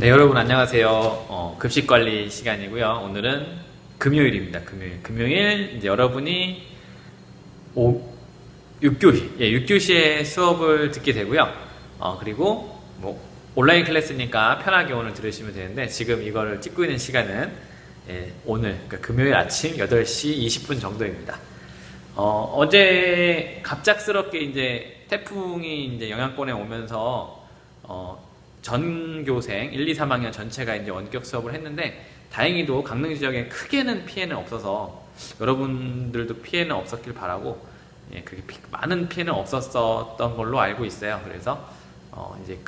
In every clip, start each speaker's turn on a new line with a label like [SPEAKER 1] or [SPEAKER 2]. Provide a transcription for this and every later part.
[SPEAKER 1] 네, 여러분 안녕하세요. 급식 관리 시간이고요. 오늘은 금요일입니다. 금요일 이제 여러분이 6교시, 6교시의 수업을 듣게 되고요. 그리고 뭐 온라인 클래스니까 편하게 오늘 들으시면 되는데, 지금 이거를 찍고 있는 시간은 오늘 그러니까 금요일 아침 8시 20분 정도입니다. 어제 갑작스럽게 이제 태풍이 이제 영향권에 오면서 전교생 1, 2, 3학년 전체가 이제 원격 수업을 했는데, 다행히도 강릉 지역에 크게는 피해는 없어서 여러분들도 피해는 없었길 바라고, 그렇게 많은 피해는 없었던 걸로 알고 있어요. 그래서 이제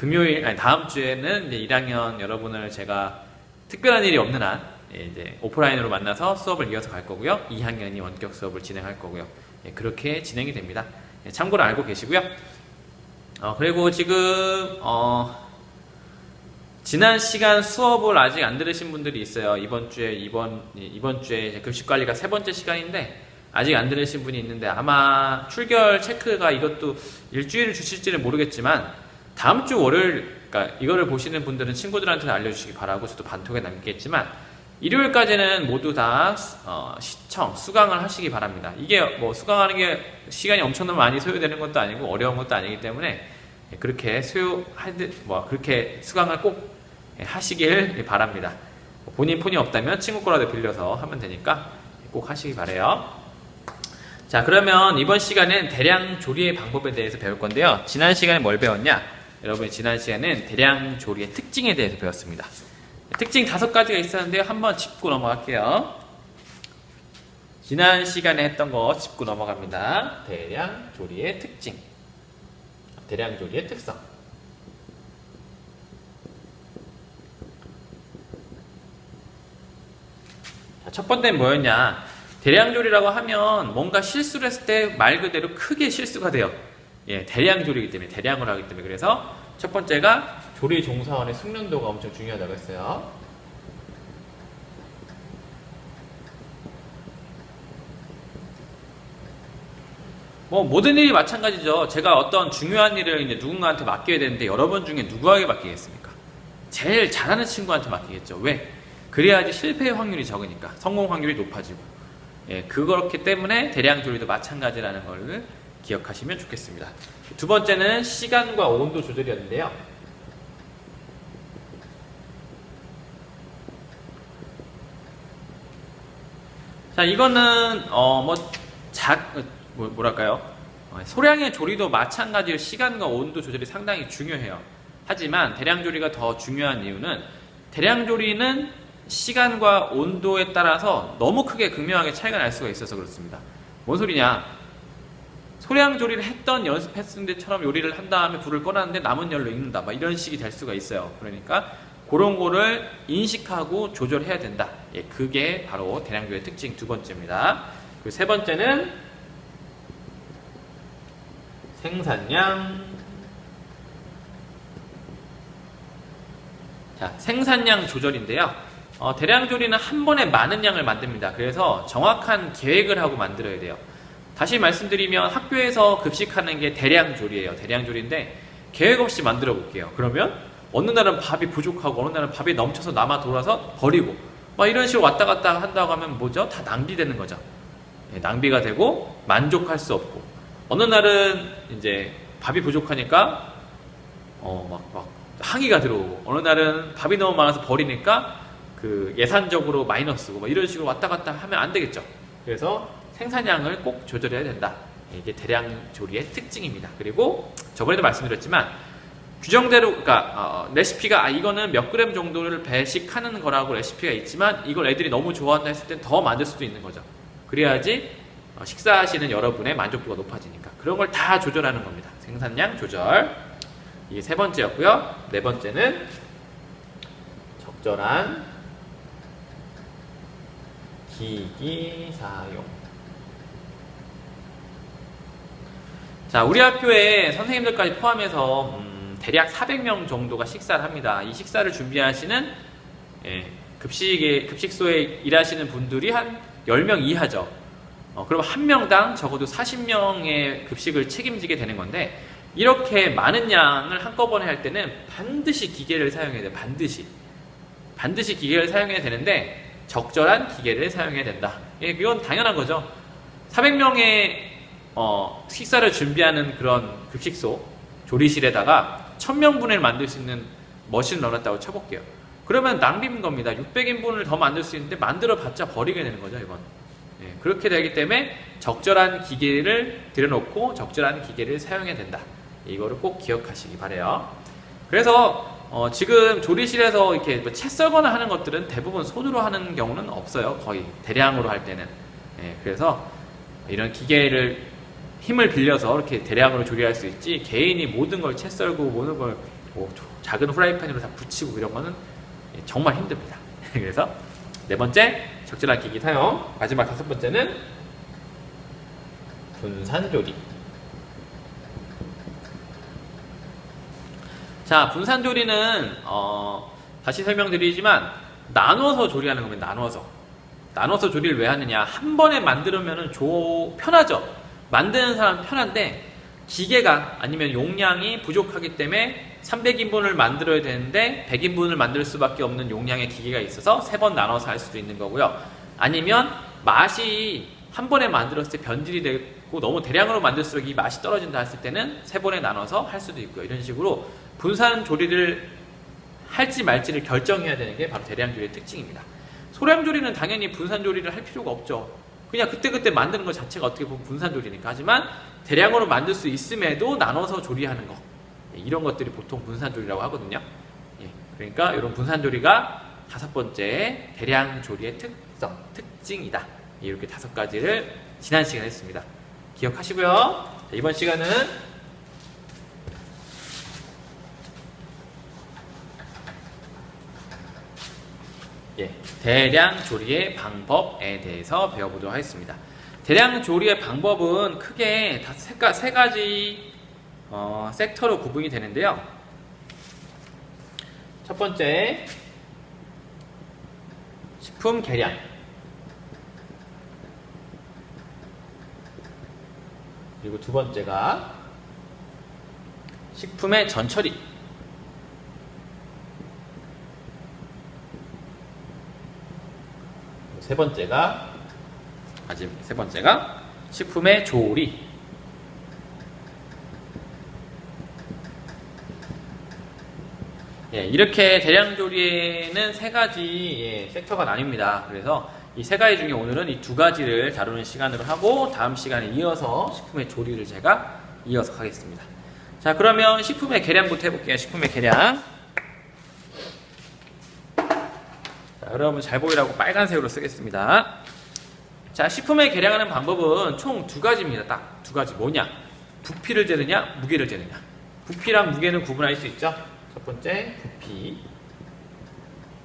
[SPEAKER 1] 다음 주에는 이제 1학년 여러분을 제가 특별한 일이 없는 한 이제 오프라인으로 만나서 수업을 이어서 갈 거고요. 2학년이 원격 수업을 진행할 거고요. 그렇게 진행이 됩니다. 참고로 알고 계시고요. 그리고 지금 지난 시간 수업을 아직 안 들으신 분들이 있어요. 이번 주에 급식 관리가 3번째 시간인데 아직 안 들으신 분이 있는데, 아마 출결 체크가 이것도 일주일을 주실지는 모르겠지만 다음 주 월요일, 그러니까 이거를 보시는 분들은 친구들한테 알려주시기 바라고, 저도 반톡에 남기겠지만 일요일까지는 모두 다 수강을 하시기 바랍니다. 이게 뭐 수강하는 게 시간이 엄청나게 많이 소요되는 것도 아니고 어려운 것도 아니기 때문에 그렇게 그렇게 수강을 꼭 하시길 바랍니다. 본인 폰이 없다면 친구 거라도 빌려서 하면 되니까 꼭 하시기 바래요. 자, 그러면 이번 시간은 대량 조리의 방법에 대해서 배울 건데요. 지난 시간에 뭘 배웠냐? 여러분, 지난 시간에는 대량 조리의 특징에 대해서 배웠습니다. 특징 5가지가 있었는데요. 한번 짚고 넘어갈게요. 지난 시간에 했던 거 짚고 넘어갑니다. 대량 조리의 특징, 대량 조리의 특성. 자, 첫 번째는 뭐였냐? 대량 조리라고 하면 뭔가 실수를 했을 때 말 그대로 크게 실수가 돼요. 대량 조리이기 때문에, 대량을 하기 때문에. 그래서 첫 번째가 조리 종사원의 숙련도가 엄청 중요하다고 했어요. 뭐 모든 일이 마찬가지죠. 제가 어떤 중요한 일을 이제 누군가한테 맡겨야 되는데, 여러분 중에 누구에게 맡기겠습니까? 제일 잘하는 친구한테 맡기겠죠. 왜? 그래야지 실패 확률이 적으니까, 성공 확률이 높아지고. 그렇기 때문에 대량 조리도 마찬가지라는 걸 기억하시면 좋겠습니다. 두 번째는 시간과 온도 조절이었는데요. 자, 이거는 뭐랄까요? 소량의 조리도 마찬가지로 시간과 온도 조절이 상당히 중요해요. 하지만 대량 조리가 더 중요한 이유는, 대량 조리는 시간과 온도에 따라서 너무 크게 극명하게 차이가 날 수가 있어서 그렇습니다. 뭔 소리냐? 소량 조리를 연습했을 때처럼 요리를 한 다음에 불을 꺼놨는데 남은 열로 익는다, 막 이런 식이 될 수가 있어요. 그러니까 그런 거를 인식하고 조절해야 된다. 그게 바로 대량 조리의 특징 두 번째입니다. 그 세 번째는 생산량. 자, 생산량 조절인데요. 대량 조리는 한 번에 많은 양을 만듭니다. 그래서 정확한 계획을 하고 만들어야 돼요. 다시 말씀드리면 학교에서 급식하는 게 대량 조리예요. 대량 조리인데 계획 없이 만들어 볼게요. 그러면 어느 날은 밥이 부족하고 어느 날은 밥이 넘쳐서 남아 돌아서 버리고, 막 이런 식으로 왔다 갔다 한다고 하면 뭐죠? 다 낭비되는 거죠. 낭비가 되고 만족할 수 없고, 어느 날은 이제 밥이 부족하니까 막 항의가 들어오고, 어느 날은 밥이 너무 많아서 버리니까 그 예산적으로 마이너스고, 막 이런 식으로 왔다 갔다 하면 안 되겠죠. 그래서 생산량을 꼭 조절해야 된다. 이게 대량 조리의 특징입니다. 그리고 저번에도 말씀드렸지만 규정대로, 그러니까 레시피가 이거는 몇 그램 정도를 배식하는 거라고 레시피가 있지만, 이걸 애들이 너무 좋아한다 했을 땐 더 만들 수도 있는 거죠. 그래야지 식사하시는 여러분의 만족도가 높아지니까 그런 걸 다 조절하는 겁니다. 생산량 조절. 이게 세 번째였고요. 네 번째는 적절한 기기 사용. 자, 우리 학교에 선생님들까지 포함해서 대략 400명 정도가 식사를 합니다. 이 식사를 준비하시는 급식소에 일하시는 분들이 한 10명 이하죠. 그럼 한 명당 적어도 40명의 급식을 책임지게 되는 건데, 이렇게 많은 양을 한꺼번에 할 때는 반드시 기계를 사용해야 돼요. 반드시. 반드시 기계를 사용해야 되는데 적절한 기계를 사용해야 된다. 예, 이건 당연한 거죠. 400명의 식사를 준비하는 그런 급식소 조리실에다가 1000명분을 만들 수 있는 머신을 넣어놨다고 쳐볼게요. 그러면 낭비인 겁니다. 600인분을 더 만들 수 있는데 만들어봤자 버리게 되는 거죠, 이건. 예, 그렇게 되기 때문에 적절한 기계를 들여놓고 적절한 기계를 사용해야 된다. 이거를 꼭 기억하시기 바래요. 그래서 지금 조리실에서 이렇게 뭐 채 썰거나 하는 것들은 대부분 손으로 하는 경우는 없어요. 거의 대량으로 할 때는. 예, 그래서 이런 기계를 힘을 빌려서 이렇게 대량으로 조리할 수 있지, 개인이 모든 걸 채 썰고 모든 걸 작은 후라이팬으로 다 붙이고 이런 거는 정말 힘듭니다. 그래서 네 번째, 적절한 기기 사용. 마지막 다섯 번째는 분산조리. 자, 분산조리는 다시 설명드리지만 나눠서 조리하는 겁니다. 나눠서 조리를 왜 하느냐, 한 번에 만들면 편하죠. 만드는 사람 편한데 기계가 아니면 용량이 부족하기 때문에 300인분을 만들어야 되는데 100인분을 만들 수밖에 없는 용량의 기계가 있어서 3번 나눠서 할 수도 있는 거고요. 아니면 맛이 한 번에 만들었을 때 변질이 되고 너무 대량으로 만들수록 이 맛이 떨어진다 했을 때는 3번에 나눠서 할 수도 있고요. 이런 식으로 분산 조리를 할지 말지를 결정해야 되는 게 바로 대량 조리의 특징입니다. 소량 조리는 당연히 분산 조리를 할 필요가 없죠. 그냥 그때그때 만드는 것 자체가 어떻게 보면 분산 조리니까. 하지만 대량으로 만들 수 있음에도 나눠서 조리하는 거, 이런 것들이 보통 분산 조리라고 하거든요. 그러니까 이런 분산 조리가 다섯 번째 대량 조리의 특징이다. 이렇게 5가지를 지난 시간에 했습니다. 기억하시고요. 자, 이번 시간은 대량 조리의 방법에 대해서 배워보도록 하겠습니다. 대량 조리의 방법은 크게 다 세 가지 섹터로 구분이 되는데요. 첫 번째, 식품 계량. 그리고 두 번째가 식품의 전처리. 세 번째가 식품의 조리. 이렇게 대량 조리에는 3가지 섹터가 나뉩니다. 그래서 이 3가지 중에 오늘은 이 2가지를 다루는 시간으로 하고 다음 시간에 이어서 식품의 조리를 제가 이어서 하겠습니다. 자, 그러면 식품의 계량부터 해볼게요. 식품의 계량. 자, 여러분 잘 보이라고 빨간색으로 쓰겠습니다. 자, 식품의 계량하는 방법은 총 2가지입니다. 딱 2가지. 뭐냐? 부피를 재느냐, 무게를 재느냐. 부피랑 무게는 구분할 수 있죠? 첫 번째, 부피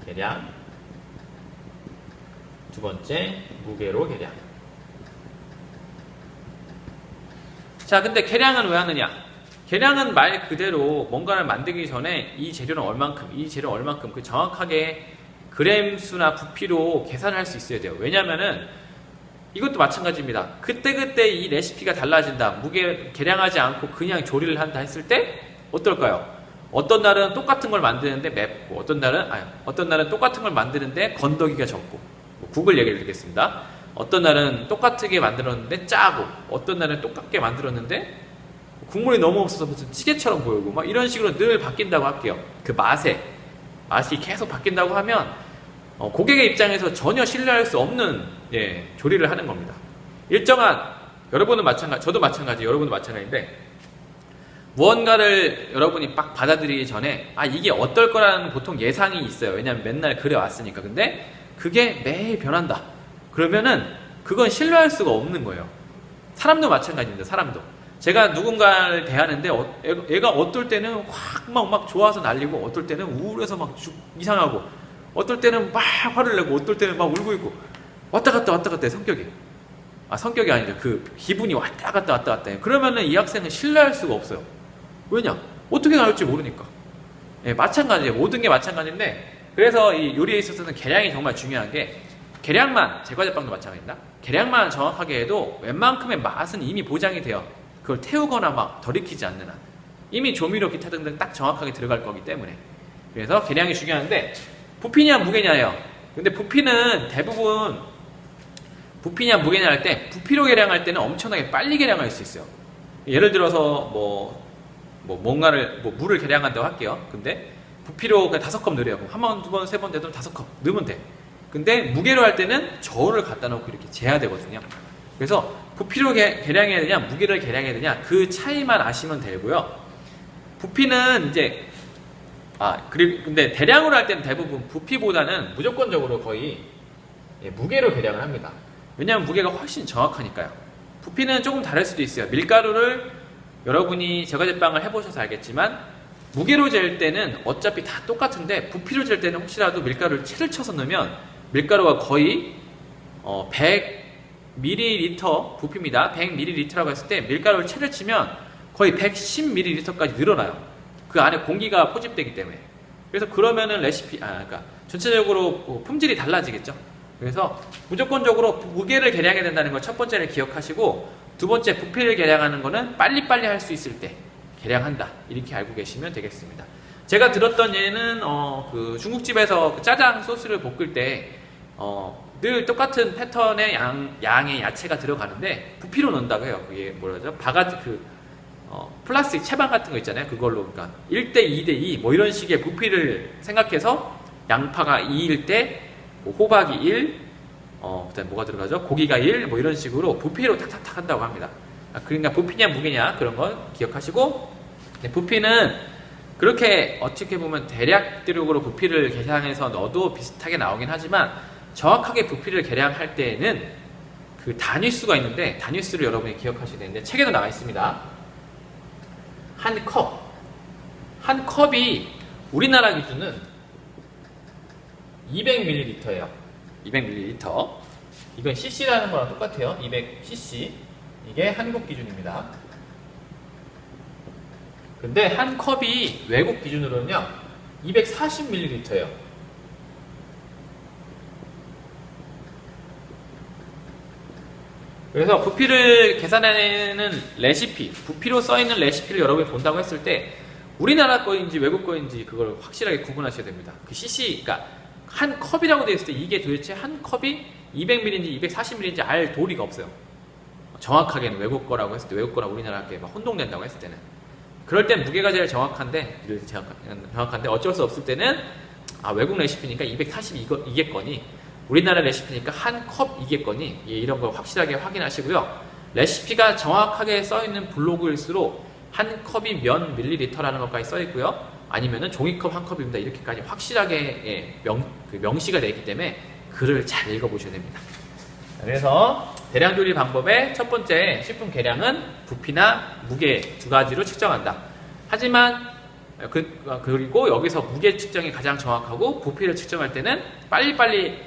[SPEAKER 1] 계량. 두 번째, 무게로 계량. 자, 근데 계량은 왜 하느냐? 계량은 말 그대로 뭔가를 만들기 전에 이 재료는 얼만큼, 이 재료 얼만큼 그 정확하게 그램 수나 부피로 계산할 수 있어야 돼요. 왜냐면은 이것도 마찬가지입니다. 그때그때 이 레시피가 달라진다. 무게 계량하지 않고 그냥 조리를 한다 했을 때 어떨까요? 어떤 날은 똑같은 걸 만드는데 맵고, 어떤 날은 똑같은 걸 만드는데 건더기가 적고, 국을 얘기를 드리겠습니다. 어떤 날은 똑같게 만들었는데 짜고, 어떤 날은 똑같게 만들었는데 국물이 너무 없어서 무슨 찌개처럼 보이고, 막 이런 식으로 늘 바뀐다고 할게요. 그 맛이 계속 바뀐다고 하면 고객의 입장에서 전혀 신뢰할 수 없는 조리를 하는 겁니다. 일정한, 여러분은 마찬가지, 저도 마찬가지, 여러분도 마찬가지인데 무언가를 여러분이 막 받아들이기 전에 이게 어떨 거라는 보통 예상이 있어요. 왜냐하면 맨날 그래왔으니까. 근데 그게 매일 변한다. 그러면은 그건 신뢰할 수가 없는 거예요. 사람도 마찬가지입니다. 사람도. 제가 누군가를 대하는데 얘가 어떨 때는 막 좋아서 난리고, 어떨 때는 우울해서 막 이상하고, 어떨 때는 막 화를 내고, 어떨 때는 막 울고 있고, 왔다 갔다 해, 성격이. 성격이 아니죠. 그 기분이 왔다 갔다 해요. 그러면은 이 학생은 신뢰할 수가 없어요. 왜냐? 어떻게 나올지 모르니까. 마찬가지예요. 모든 게 마찬가지인데, 그래서 이 요리에 있어서는 계량이 정말 중요한 게, 계량만, 제과제빵도 마찬가지입니다. 계량만 정확하게 해도 웬만큼의 맛은 이미 보장이 돼요. 그걸 태우거나 막 덜 익히지 않는 한. 이미 조미료 기타 등등 딱 정확하게 들어갈 거기 때문에. 그래서 계량이 중요한데, 부피냐 무게냐예요. 근데 부피는 대부분 부피냐 무게냐 할 때 부피로 계량할 때는 엄청나게 빨리 계량할 수 있어요. 예를 들어서 뭔가를 물을 계량한다고 할게요. 근데 부피로 그냥 5컵 넣으래요. 그럼 한 번, 두 번, 세 번 되도 5컵 넣으면 돼. 근데 무게로 할 때는 저울을 갖다 놓고 이렇게 재야 되거든요. 그래서 부피로 계량해야 되냐 무게를 계량해야 되냐 그 차이만 아시면 되고요. 부피는 이제 그리고 근데 대량으로 할 때는 대부분 부피보다는 무조건적으로 거의 무게로 계량을 합니다. 왜냐하면 무게가 훨씬 정확하니까요. 부피는 조금 다를 수도 있어요. 밀가루를 여러분이 제과제빵을 해보셔서 알겠지만 무게로 잴 때는 어차피 다 똑같은데 부피로 잴 때는 혹시라도 밀가루를 채를 쳐서 넣으면 밀가루가 거의 100ml 부피입니다. 100ml라고 했을 때 밀가루를 채를 치면 거의 110ml까지 늘어나요. 그 안에 공기가 포집되기 때문에. 그래서 그러면은 그러니까 전체적으로 품질이 달라지겠죠. 그래서 무조건적으로 무게를 계량해야 된다는 걸 첫 번째를 기억하시고, 두 번째 부피를 계량하는 거는 빨리빨리 할 수 있을 때 계량한다, 이렇게 알고 계시면 되겠습니다. 제가 들었던 예는 그 중국집에서 그 짜장 소스를 볶을 때 늘 똑같은 패턴의 양의 야채가 들어가는데 부피로 넣는다고 해요. 그게 뭐라죠? 바가지 플라스틱 채반 같은 거 있잖아요. 그걸로, 그러니까 1대 2대 2 뭐 이런 식의 부피를 생각해서 양파가 2일 때 호박이 1, 그다음에 뭐가 들어가죠? 고기가 1, 뭐 이런 식으로 부피로 탁탁탁 한다고 합니다. 그러니까 부피냐 무게냐 그런 거 기억하시고, 부피는 그렇게 어떻게 보면 대략적으로 부피를 계산해서 넣어도 비슷하게 나오긴 하지만 정확하게 부피를 계량할 때에는 그 단위수가 있는데 단위수를 여러분이 기억하셔야 되는데 책에도 나와 있습니다. 한 컵이 우리나라 기준은 200ml예요. 200ml. 이건 cc라는 거랑 똑같아요. 200cc. 이게 한국 기준입니다. 근데 한 컵이 외국 기준으로는요 240ml예요. 그래서 부피를 계산하는 레시피, 부피로 써있는 레시피를 여러분이 본다고 했을 때 우리나라 거인지 외국 거인지 그걸 확실하게 구분하셔야 됩니다. 그 cc, 그러니까 한 컵이라고 되어 있을 때 이게 도대체 한 컵이 200ml인지 240ml인지 알 도리가 없어요. 정확하게는 외국 거라고 했을 때, 외국 거랑 우리나라 게 막 혼동된다고 했을 때는. 그럴 땐 무게가 제일 정확한데 어쩔 수 없을 때는 외국 레시피니까 240 이겠거니, 우리나라 레시피니까 한 컵 이겠거니, 이런 걸 확실하게 확인하시고요. 레시피가 정확하게 써있는 블로그일수록 한 컵이 몇 밀리리터라는 것까지 써있고요. 아니면은 종이컵 한 컵입니다, 이렇게까지 확실하게 명시가 되어 있기 때문에 글을 잘 읽어보셔야 됩니다. 그래서 대량 조리 방법의 첫 번째 식품 계량은 부피나 무게 두 가지로 측정한다. 하지만 그리고 여기서 무게 측정이 가장 정확하고 부피를 측정할 때는 빨리빨리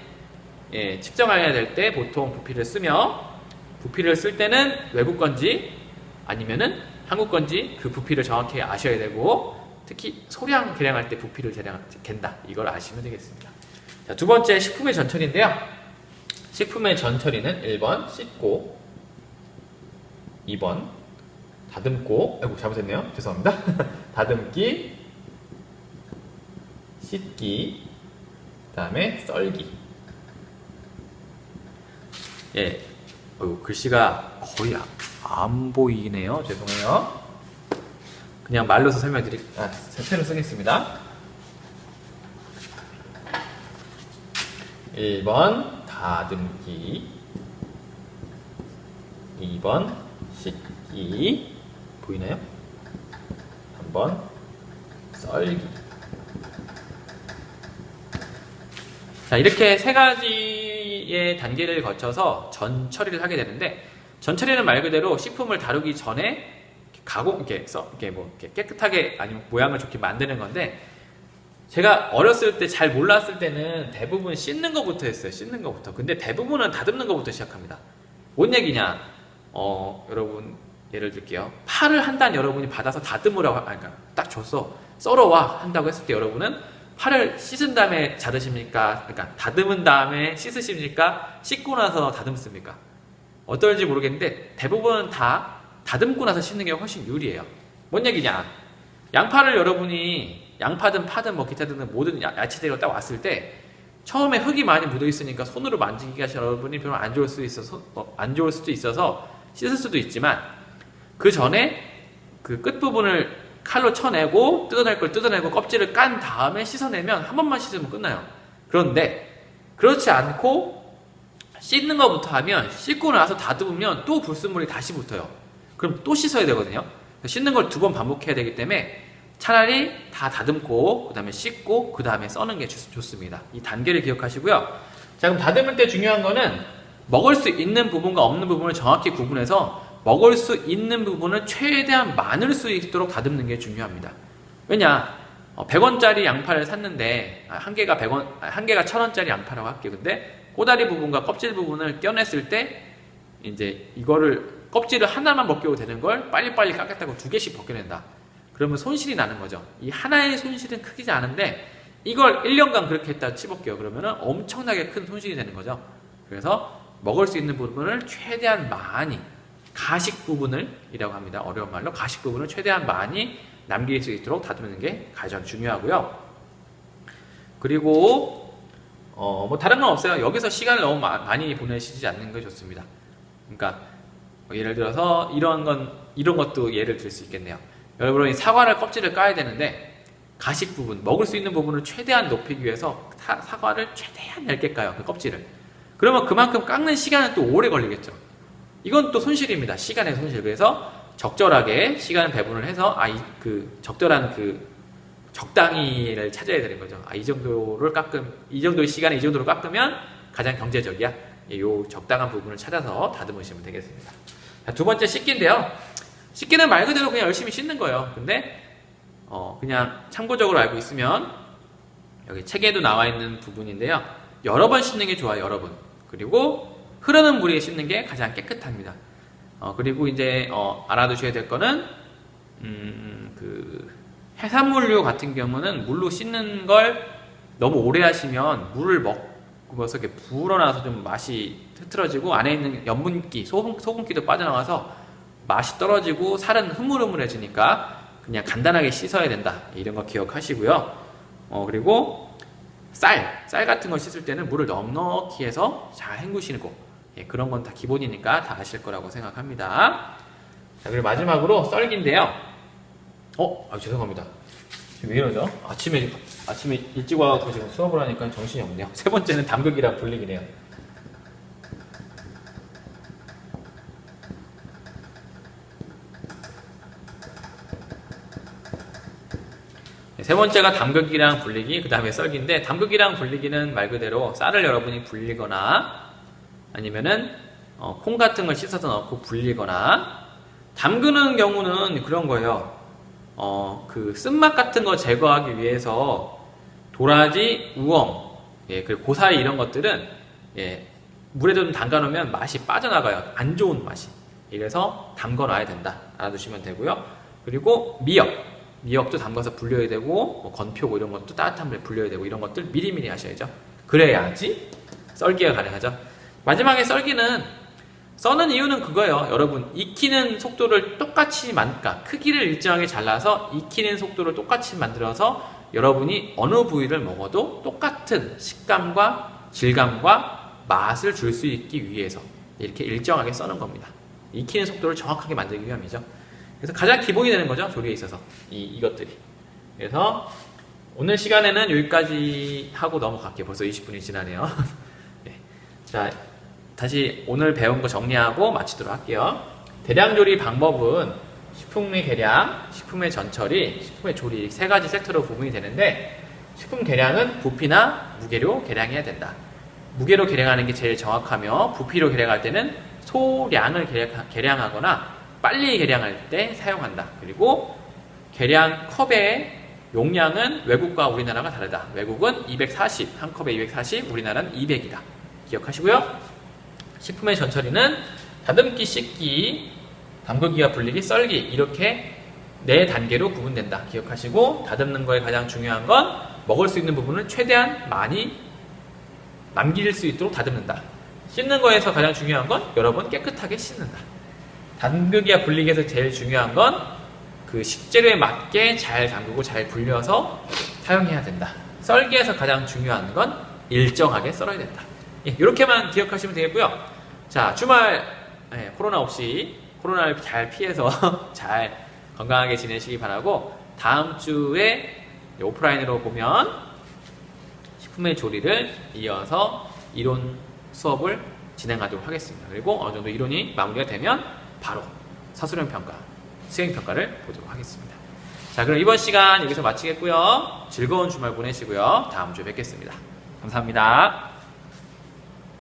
[SPEAKER 1] 측정해야 될 때 보통 부피를 쓰며, 부피를 쓸 때는 외국 건지 아니면은 한국 건지 그 부피를 정확히 아셔야 되고, 특히 소량 계량할 때 부피를 잰다, 이걸 아시면 되겠습니다. 자, 두 번째 식품의 전처리인데요. 식품의 전처리는 1번 씻고, 2번 다듬고, 잘못했네요, 죄송합니다. 다듬기, 씻기, 그 다음에 썰기. 글씨가 거의 안 보이네요. 죄송해요. 그냥 말로서 새로 쓰겠습니다. 1번 다듬기, 2번 씻기, 보이나요? 3번 썰기. 자, 이렇게 세 가지의 단계를 거쳐서 전처리를 하게 되는데, 전처리는 말 그대로 식품을 다루기 전에 이렇게 깨끗하게 아니면 모양을 좋게 만드는 건데, 제가 어렸을 때 잘 몰랐을 때는 대부분 씻는 것부터 했어요. 씻는 것부터. 근데 대부분은 다듬는 것부터 시작합니다. 뭔 얘기냐? 여러분 예를 들게요. 파를 한 단 여러분이 받아서 다듬으라고, 그러니까 딱 줬어, 썰어와 한다고 했을 때 여러분은 파를 씻은 다음에 자르십니까? 그러니까 다듬은 다음에 씻으십니까? 씻고 나서 다듬습니까? 어떨지 모르겠는데 대부분은 다 다듬고 나서 씻는 게 훨씬 유리해요. 뭔 얘기냐? 양파를 여러분이 양파든 파든 뭐 기타 등등 모든 야채들이 딱 왔을 때 처음에 흙이 많이 묻어 있으니까 손으로 만지기가 여러분이 별로 안 좋을 수도 있어서 씻을 수도 있지만 그 전에 그 끝 부분을 칼로 쳐내고 뜯어낼 걸 뜯어내고 껍질을 깐 다음에 씻어내면 한 번만 씻으면 끝나요. 그런데 그렇지 않고 씻는 것부터 하면 씻고 나서 다듬으면 또 불순물이 다시 붙어요. 그럼 또 씻어야 되거든요. 씻는 걸 2번 반복해야 되기 때문에 차라리 다 다듬고 그 다음에 씻고 그 다음에 써는 게 좋습니다. 이 단계를 기억하시고요. 자, 그럼 다듬을 때 중요한 거는 먹을 수 있는 부분과 없는 부분을 정확히 구분해서 먹을 수 있는 부분을 최대한 많을 수 있도록 다듬는 게 중요합니다. 왜냐 100원짜리 양파를 샀는데 한 개가 1000원짜리 양파라고 할게요. 근데 꼬다리 부분과 껍질 부분을 껴냈을 때 이제 이거를 껍질을 하나만 벗겨도 되는 걸 빨리빨리 깎겠다고 2개씩 벗겨낸다. 그러면 손실이 나는 거죠. 이 하나의 손실은 크지 않은데 이걸 1년간 그렇게 했다 치볼게요. 그러면은 엄청나게 큰 손실이 되는 거죠. 그래서 먹을 수 있는 부분을 최대한 많이 가식 부분을 이라고 합니다. 어려운 말로 가식 부분을 최대한 많이 남길 수 있도록 다듬는 게 가장 중요하고요. 그리고 뭐 다른 건 없어요. 여기서 시간을 너무 많이 보내시지 않는 게 좋습니다. 그러니까 예를 들어서 이런 것도 예를 들 수 있겠네요. 여러분이 사과를 껍질을 까야 되는데 가식 부분, 먹을 수 있는 부분을 최대한 높이기 위해서 사과를 최대한 얇게 까요. 그 껍질을. 그러면 그만큼 깎는 시간은 또 오래 걸리겠죠. 이건 또 손실입니다. 시간의 손실. 그래서 적절하게 시간을 배분을 해서 적절한 적당히를 찾아야 되는 거죠. 이 정도의 시간에 이 정도로 깎으면 가장 경제적이야. 요 적당한 부분을 찾아서 다듬으시면 되겠습니다. 자, 2번째 씻기인데요. 씻기는 말 그대로 그냥 열심히 씻는 거예요. 근데 그냥 참고적으로 알고 있으면 여기 책에도 나와 있는 부분인데요. 여러 번 씻는 게 좋아요. 여러 번. 그리고 흐르는 물에 씻는 게 가장 깨끗합니다. 그리고 이제 알아두셔야 될 거는 그 해산물류 같은 경우는 물로 씻는 걸 너무 오래 하시면 물을 먹으면서 이렇게 불어나서 좀 맛이 흐트러지고 안에 있는 염분기, 소금기도 빠져나가서 맛이 떨어지고 살은 흐물흐물해지니까 그냥 간단하게 씻어야 된다. 이런 거 기억하시고요. 그리고 쌀 같은 거 씻을 때는 물을 넉넉히 해서 잘 헹구시고 그런 건 다 기본이니까 다 아실 거라고 생각합니다. 자, 그리고 마지막으로 썰기인데요. 죄송합니다. 지금 왜 이러죠? 아침에 일찍 와서 지금 수업을 하니까 정신이 없네요. 3번째는 담그기랑 불리기네요. 세 번째가 담그기랑 불리기, 그 다음에 썰기인데, 담그기랑 불리기는 말 그대로 쌀을 여러분이 불리거나 아니면은 콩 같은 걸 씻어서 넣고 불리거나, 담그는 경우는 그런 거예요. 그 쓴맛 같은 거 제거하기 위해서 도라지, 우엉, 그리고 고사리 이런 것들은 물에 좀 담가 놓으면 맛이 빠져나가요. 안 좋은 맛이. 이래서 담가 놔야 된다. 알아두시면 되고요. 그리고 미역도 담가서 불려야 되고, 뭐 건표 이런 것도 따뜻한 물에 불려야 되고, 이런 것들 미리미리 하셔야죠. 그래야지 썰기가 가능하죠. 마지막에 써는 이유는 그거예요. 여러분, 익히는 속도를 똑같이 그러니까 크기를 일정하게 잘라서 익히는 속도를 똑같이 만들어서 여러분이 어느 부위를 먹어도 똑같은 식감과 질감과 맛을 줄 수 있기 위해서 이렇게 일정하게 써는 겁니다. 익히는 속도를 정확하게 만들기 위함이죠. 그래서 가장 기본이 되는 거죠. 조리에 있어서 이것들이. 그래서 오늘 시간에는 여기까지 하고 넘어갈게요. 벌써 20분이 지나네요. 네. 자, 다시 오늘 배운 거 정리하고 마치도록 할게요. 대량조리 방법은 식품의 계량, 식품의 전처리, 식품의 조리 3가지 섹터로 구분이 되는데, 식품 계량은 부피나 무게로 계량해야 된다. 무게로 계량하는 게 제일 정확하며, 부피로 계량할 때는 소량을 계량하거나 빨리 계량할 때 사용한다. 그리고 계량 컵의 용량은 외국과 우리나라가 다르다. 외국은 240, 한 컵에 240, 우리나라는 200이다. 기억하시고요. 식품의 전처리는 다듬기, 씻기, 담그기와 불리기, 썰기 이렇게 4단계로 구분된다. 기억하시고, 다듬는 거에 가장 중요한 건 먹을 수 있는 부분을 최대한 많이 남길 수 있도록 다듬는다. 씻는 거에서 가장 중요한 건 여러 번 깨끗하게 씻는다. 담그기와 불리기에서 제일 중요한 건 그 식재료에 맞게 잘 담그고 잘 불려서 사용해야 된다. 썰기에서 가장 중요한 건 일정하게 썰어야 된다. 예, 이렇게만 기억하시면 되겠고요. 자, 주말 코로나 없이 코로나를 잘 피해서 잘 건강하게 지내시기 바라고, 다음 주에 오프라인으로 보면 식품의 조리를 이어서 이론 수업을 진행하도록 하겠습니다. 그리고 어느 정도 이론이 마무리가 되면 바로 사수령 평가, 수행 평가를 보도록 하겠습니다. 자, 그럼 이번 시간 여기서 마치겠고요. 즐거운 주말 보내시고요. 다음 주에 뵙겠습니다. 감사합니다.